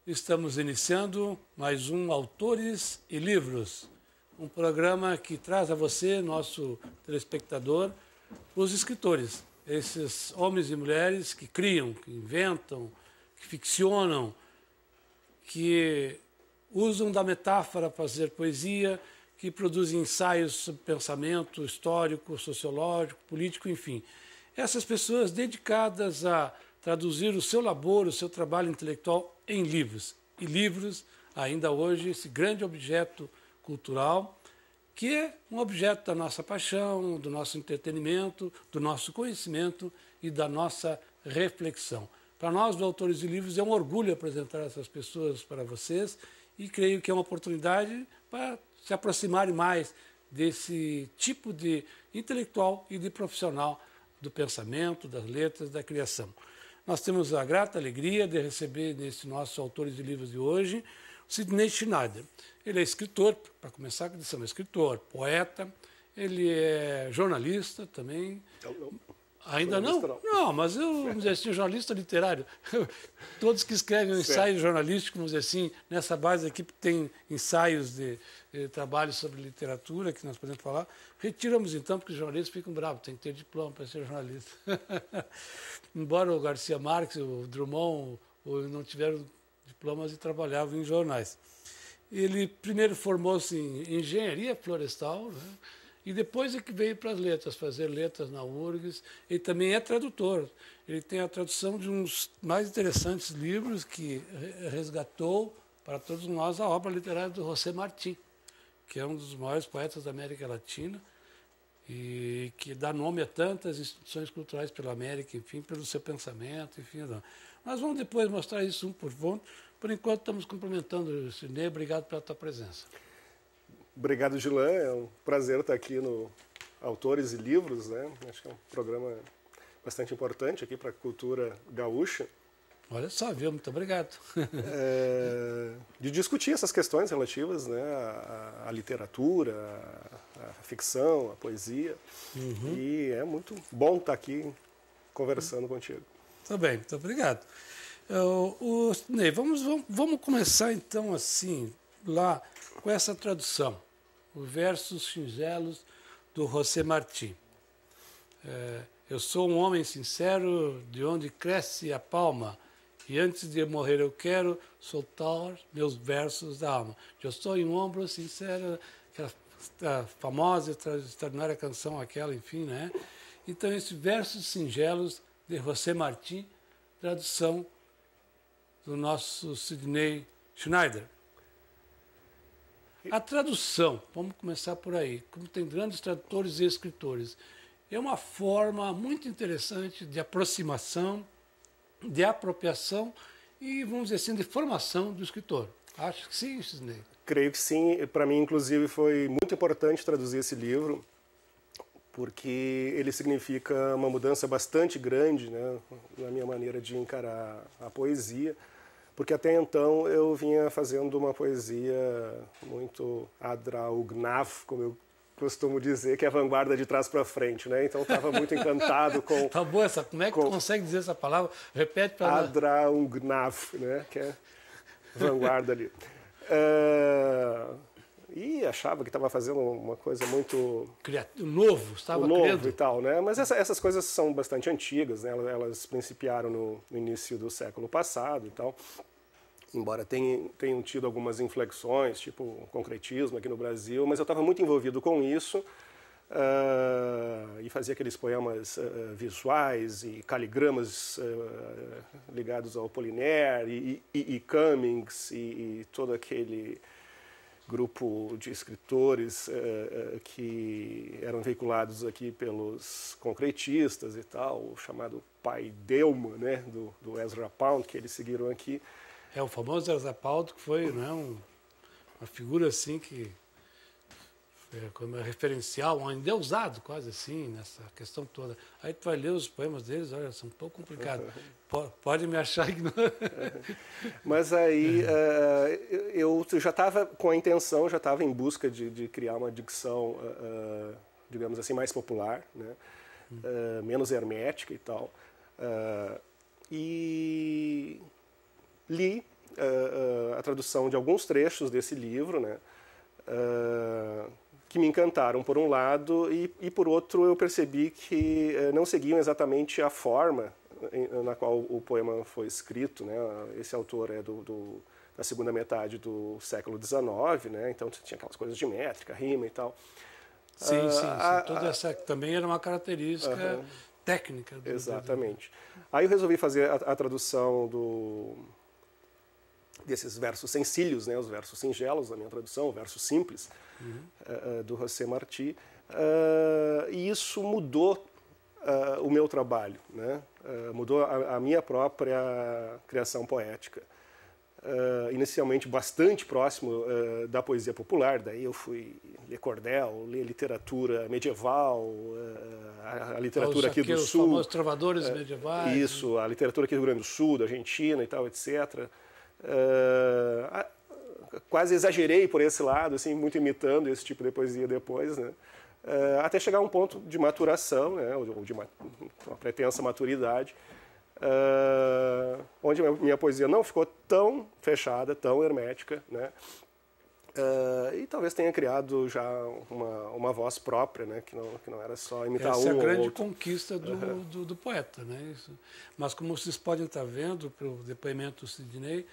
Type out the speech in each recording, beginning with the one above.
Estamos iniciando mais um Autores e Livros, um programa que traz a você, nosso telespectador, os escritores, esses homens e mulheres que criam, que inventam, que ficcionam, que usam da metáfora para fazer poesia, que produzem ensaios sobre pensamento histórico, sociológico, político, enfim. Essas pessoas dedicadas a traduzir o seu labor, o seu trabalho intelectual em livros. E livros, ainda hoje, esse grande objeto cultural, que é um objeto da nossa paixão, do nosso entretenimento, do nosso conhecimento e da nossa reflexão. Para nós, do Autores de Livros, é um orgulho apresentar essas pessoas para vocês e creio que é uma oportunidade para se aproximarem mais desse tipo de intelectual e de profissional do pensamento, das letras, da criação. Nós temos a grata alegria de receber nesse nosso Autores de Livros de hoje o Sidney Schneider. Ele é escritor, para começar, ele é escritor, poeta, ele é jornalista também. Ainda não? Não, mas eu, vamos dizer assim, jornalista literário. Todos que escrevem um ensaio jornalístico, vamos dizer assim, nessa base aqui tem ensaios de trabalho sobre literatura, que nós podemos falar. Retiramos então, porque os jornalistas ficam bravos, tem que ter diploma para ser jornalista. Embora o Garcia Marques, o Drummond, não tiveram diplomas e trabalhavam em jornais. Ele primeiro formou-se em engenharia florestal, né? E depois é que veio para as letras, fazer letras na URGS. Ele também é tradutor. Ele tem a tradução de uns mais interessantes livros que resgatou para todos nós a obra literária do José Martí, que é um dos maiores poetas da América Latina e que dá nome a tantas instituições culturais pela América, enfim, pelo seu pensamento, enfim. Não. Nós vamos depois mostrar isso um por ponto. Por enquanto, estamos cumprimentando o Sidney. Obrigado pela tua presença. Obrigado, Gilan. É um prazer estar aqui no Autores e Livros, né? Acho que é um programa bastante importante aqui para a cultura gaúcha. Olha só, viu? Muito obrigado. De discutir essas questões relativas, né, à literatura, à ficção, à poesia. Uhum. E é muito bom estar aqui conversando contigo. Tá bem, muito obrigado. Ney, vamos começar então assim, lá com essa tradução, os versos singelos do José Martí. Eu sou um homem sincero, de onde cresce a palma, e antes de morrer eu quero soltar meus versos da alma. Eu sou um ombro sincero, aquela famosa e extraordinária canção aquela, enfim, né? Então, esses versos singelos de José Martí, tradução do nosso Sidney Schneider. A tradução, vamos começar por aí, como tem grandes tradutores e escritores, é uma forma muito interessante de aproximação, de apropriação e, vamos dizer assim, de formação do escritor. Acho que sim, Sidney. Creio que sim. Para mim, inclusive, foi muito importante traduzir esse livro, porque ele significa uma mudança bastante grande, né, na minha maneira de encarar a poesia. Porque até então eu vinha fazendo uma poesia muito adraugnav, como eu costumo dizer, que é a vanguarda de trás para frente, né? Então eu estava muito encantado com... Tá boa essa, como é que tu consegue dizer essa palavra? Repete para nós. Adraugnav, né? Que é vanguarda ali. E achava que estava fazendo uma coisa muito... Novo, estava novo criando. E tal, né? Mas essas coisas são bastante antigas, né? Elas principiaram no início do século passado e tal. Embora tenham tido algumas inflexões, tipo o concretismo aqui no Brasil, mas eu estava muito envolvido com isso e fazia aqueles poemas visuais e caligramas ligados ao Apollinaire e Cummings e todo aquele grupo de escritores que eram veiculados aqui pelos concretistas e tal, o chamado Pai Delma, né, do Ezra Pound, que eles seguiram aqui. É o famoso Ezra Pound, que foi, né, uma figura assim que como referencial, um endeusado quase assim, nessa questão toda. Aí tu vai ler os poemas deles, olha, são um pouco complicados. Pode me achar ignorante. Mas aí eu já estava com a intenção, já estava em busca de criar uma dicção, digamos assim, mais popular, né? Menos hermética e tal. E li a tradução de alguns trechos desse livro, né, que me encantaram por um lado e por outro eu percebi que não seguiam exatamente a forma na qual o poema foi escrito, né? Esse autor é da segunda metade do século XIX, né? Então tinha aquelas coisas de métrica, rima e tal. Sim. Toda essa também era uma característica técnica. Exatamente. Aí eu resolvi fazer a tradução desses versos sencillos, né? Os versos singelos da minha tradução, o verso simples, do José Martí. E isso mudou o meu trabalho, né? Mudou a minha própria criação poética. Inicialmente bastante próximo da poesia popular, daí eu fui ler cordel, ler literatura medieval, a literatura aqui do Sul. Os famosos trovadores medievais. Isso, a literatura aqui do Rio Grande do Sul, da Argentina e tal, etc. Quase exagerei por esse lado, assim, muito imitando esse tipo de poesia depois, né? Até chegar a um ponto de maturação, né, ou de uma pretensa maturidade, onde a minha poesia não ficou tão fechada, tão hermética, né, e talvez tenha criado já uma voz própria, né, que não era só imitar Essa é a grande ou outro. conquista do poeta, né? Isso. Mas como vocês podem estar vendo pelo depoimento do Sidney,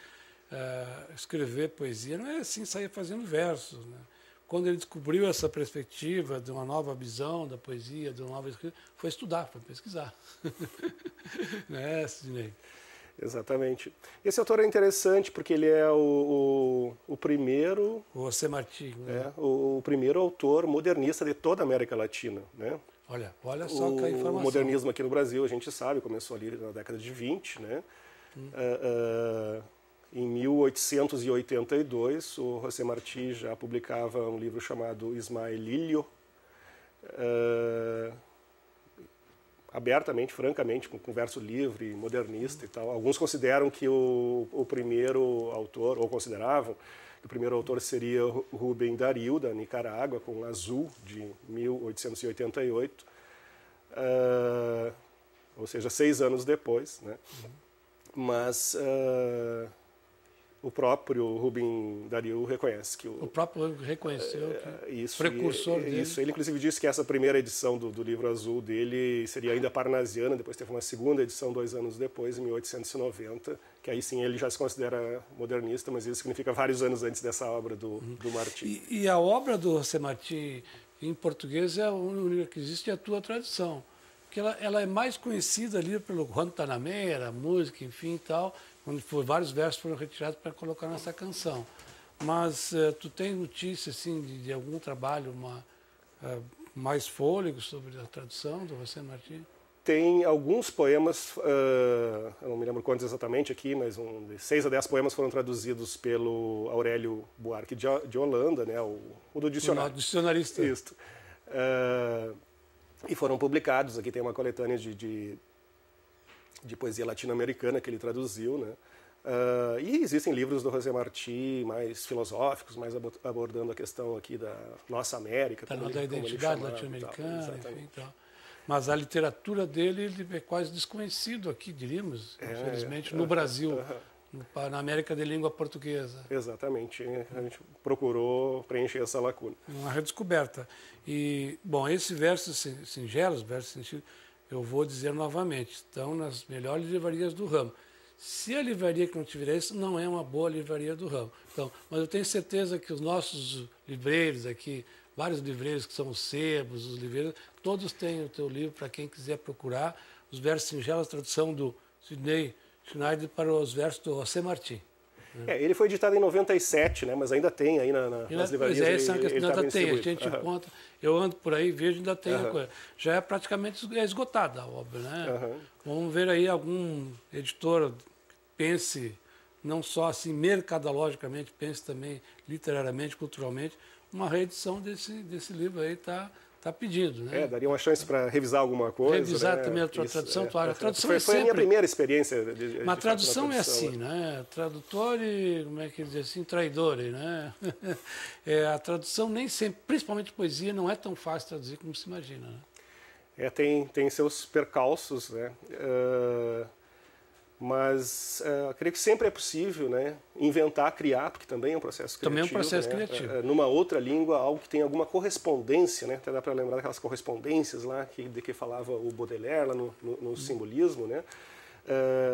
escrever poesia não é assim sair fazendo versos, né? Quando ele descobriu essa perspectiva de uma nova visão da poesia, de uma nova escrita, foi estudar, foi pesquisar. Né, Sidney? Exatamente. Esse autor é interessante porque ele é o primeiro... O José Martí. Né? O primeiro autor modernista de toda a América Latina, né? Olha só que a informação. O modernismo aqui no Brasil, a gente sabe, começou ali na década de 20, né? Em 1882, o José Martí já publicava um livro chamado Ismaelillo, abertamente, francamente, com verso livre, modernista e tal. Alguns consideram que o primeiro autor, ou consideravam que o primeiro autor seria Rubem Darío, da Nicarágua, com Azul, de 1888, ou seja, 6 anos depois, né? Mas o próprio Rubem Darío reconhece que o próprio reconheceu que isso, precursor dele. Isso, ele inclusive disse que essa primeira edição do livro azul dele seria ainda parnasiana, depois teve uma segunda edição 2 anos depois, em 1890, que aí sim ele já se considera modernista, mas isso significa vários anos antes dessa obra do Martí. E a obra do José Martí em português é a única que existe, é a tua tradição. Porque ela é mais conhecida ali pelo Guantanamera, a música, enfim e tal, onde vários versos foram retirados para colocar nessa canção. Mas tu tem notícia assim, de algum trabalho mais fôlego sobre a tradução do José Martí? Tem alguns poemas, eu não me lembro quantos exatamente aqui, mas de 6 a 10 poemas foram traduzidos pelo Aurélio Buarque de Holanda, né, o do dicionário. O dicionarista. Isso. E foram publicados. Aqui tem uma coletânea de poesia latino-americana que ele traduziu, né? E existem livros do José Martí mais filosóficos, mais abordando a questão aqui da nossa América. Da identidade latino-americana, enfim, tal. Mas a literatura dele ele é quase desconhecido aqui, diríamos, infelizmente, no Brasil, na América de língua portuguesa. Exatamente. A gente procurou preencher essa lacuna. Uma redescoberta. E, bom, esses versos singelos, eu vou dizer novamente, estão nas melhores livrarias do ramo. Se a livraria que não tiver isso, não é uma boa livraria do ramo. Então, mas eu tenho certeza que os nossos livreiros aqui, vários livreiros que são os sebos, os livreiros, todos têm o teu livro para quem quiser procurar. Os versos singelos, a tradução do Sidney Schneider para os versos do José Martí. Ele foi editado em 97, né, mas ainda tem aí nas livrarias. Pois é, essa questão ainda tem, a gente encontra, eu ando por aí, vejo, ainda tem a coisa. Já é praticamente esgotada a obra, né? Vamos ver aí algum editor que pense, não só assim mercadologicamente, pense também literariamente, culturalmente, uma reedição desse livro aí está pedindo, né? Daria uma chance para revisar alguma coisa. Revisar, né? também a tua tradução. A tradução foi a minha primeira experiência. Mas a tradução é assim, né? Tradutor e, como é que diz assim, traidor, né? A tradução nem sempre, principalmente poesia, não é tão fácil traduzir como se imagina, né? Tem seus percalços, né? Mas creio que sempre é possível, né, inventar, criar, porque também é um processo criativo. Também é um processo né, criativo. Numa outra língua, algo que tem alguma correspondência, né, até dá para lembrar daquelas correspondências lá de que falava o Baudelaire lá no simbolismo, né.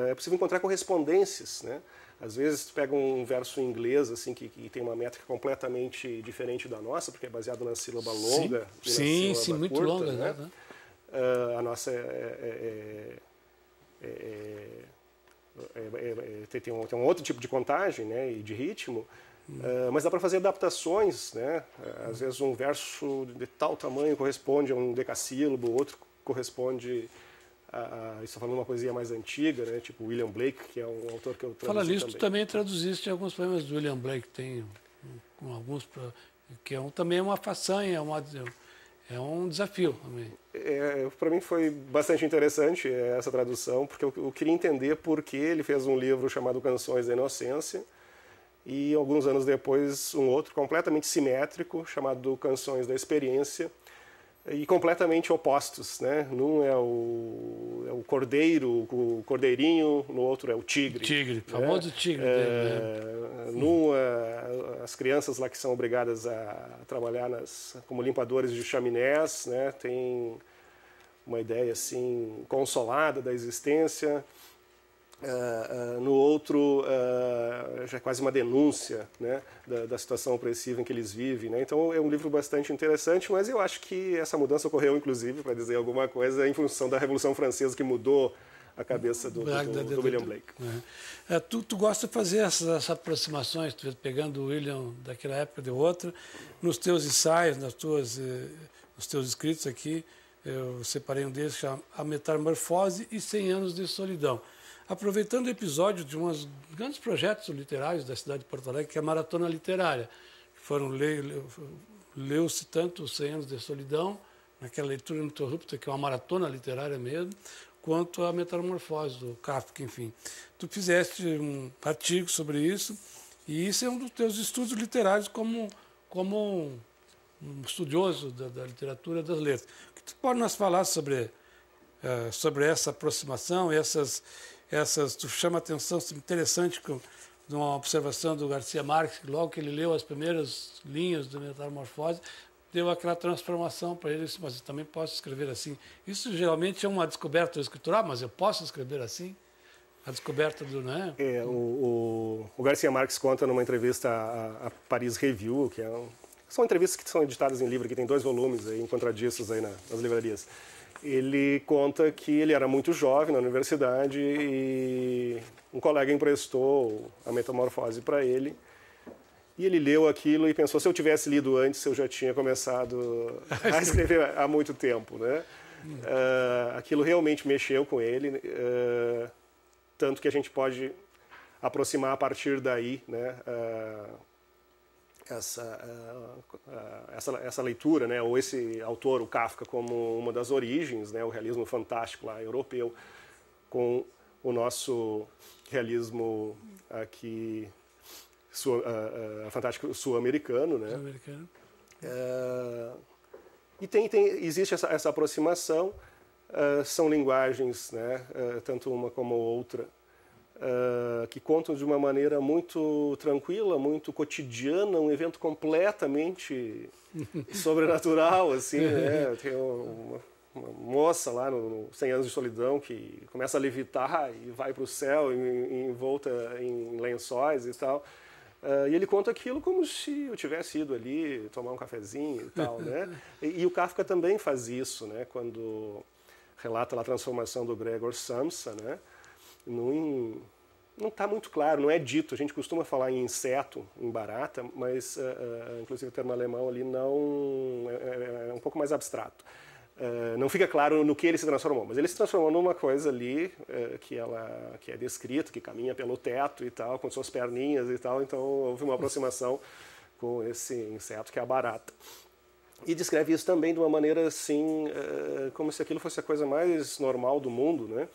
É possível encontrar correspondências, né. Às vezes tu pega um verso em inglês assim que tem uma métrica completamente diferente da nossa, porque é baseado na sílaba longa e na sílaba muito curta, longa, né. né? A nossa tem um outro tipo de contagem, né, e de ritmo, mas dá para fazer adaptações, né? Às vezes um verso de tal tamanho corresponde a um decassílabo, outro corresponde estou falando uma poesia mais antiga, né, tipo William Blake, que é um autor que eu traduzi Fala nisso, também. tu também traduziste alguns poemas do William Blake, tem alguns que também é uma façanha, é um desafio também. Para mim foi bastante interessante essa tradução, porque eu queria entender por que ele fez um livro chamado Canções da Inocência e alguns anos depois um outro completamente simétrico chamado Canções da Experiência e completamente opostos, né? Num é o cordeiro, o cordeirinho, no outro é o tigre. Tigre, famoso tigre dele, né? Num, as crianças lá que são obrigadas a trabalhar como limpadores de chaminés, né? Tem uma ideia assim consolada da existência. No outro já é quase uma denúncia, né, da situação opressiva em que eles vivem, né? Então é um livro bastante interessante, mas eu acho que essa mudança ocorreu inclusive, para dizer alguma coisa, em função da Revolução Francesa que mudou a cabeça do William Blake. Tu gosta de fazer essas aproximações, pegando o William daquela época de outra, nos teus ensaios, nos teus escritos aqui, eu separei um deles, chama A Metamorfose e 100 Anos de Solidão. Aproveitando o episódio de uns grandes projetos literários da cidade de Porto Alegre, que é a Maratona Literária, que foram leu-se tanto os 100 Anos de Solidão, naquela leitura ininterrupta, que é uma maratona literária mesmo, quanto a Metamorfose do Kafka, enfim. Tu fizeste um artigo sobre isso, e isso é um dos teus estudos literários como um estudioso da literatura das letras. O que tu pode nos falar sobre essa aproximação, tu chama a atenção interessante de uma observação do Garcia Marques, que logo que ele leu as primeiras linhas do Metamorfose, deu aquela transformação para ele, mas eu também posso escrever assim. Isso geralmente é uma descoberta do escritor, mas eu posso escrever assim? A descoberta do... Né? O Garcia Marques conta numa entrevista a Paris Review, são entrevistas que são editadas em livro, que tem 2 volumes aí, encontradiços aí nas livrarias. Ele conta que ele era muito jovem na universidade e um colega emprestou a Metamorfose para ele. E ele leu aquilo e pensou, se eu tivesse lido antes, eu já tinha começado a escrever há muito tempo, né? Aquilo realmente mexeu com ele, tanto que a gente pode aproximar a partir daí, né? Essa leitura, né, ou esse autor, o Kafka, como uma das origens, né, o realismo fantástico lá, europeu, com o nosso realismo aqui fantástico sul-americano, né? E existe essa aproximação, são linguagens, né, tanto uma como outra, que contam de uma maneira muito tranquila, muito cotidiana, um evento completamente sobrenatural, assim, né? Tem uma moça lá no 100 Anos de Solidão que começa a levitar e vai para o céu envolta em lençóis e tal. E ele conta aquilo como se eu tivesse ido ali tomar um cafezinho e tal, né? E o Kafka também faz isso, né? Quando relata lá a transformação do Gregor Samsa, né? Não está muito claro, não é dito. A gente costuma falar em inseto, em barata, mas inclusive o termo alemão ali não é um pouco mais abstrato. Não fica claro no que ele se transformou, mas ele se transformou numa coisa ali que é descrita, que caminha pelo teto e tal, com suas perninhas e tal. Então houve uma aproximação com esse inseto que é a barata. E descreve isso também de uma maneira assim, como se aquilo fosse a coisa mais normal do mundo, né?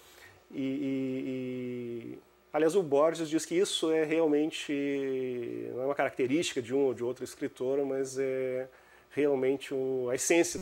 Aliás, o Borges diz que isso é realmente, não é uma característica de um ou de outro escritor, mas é realmente a essência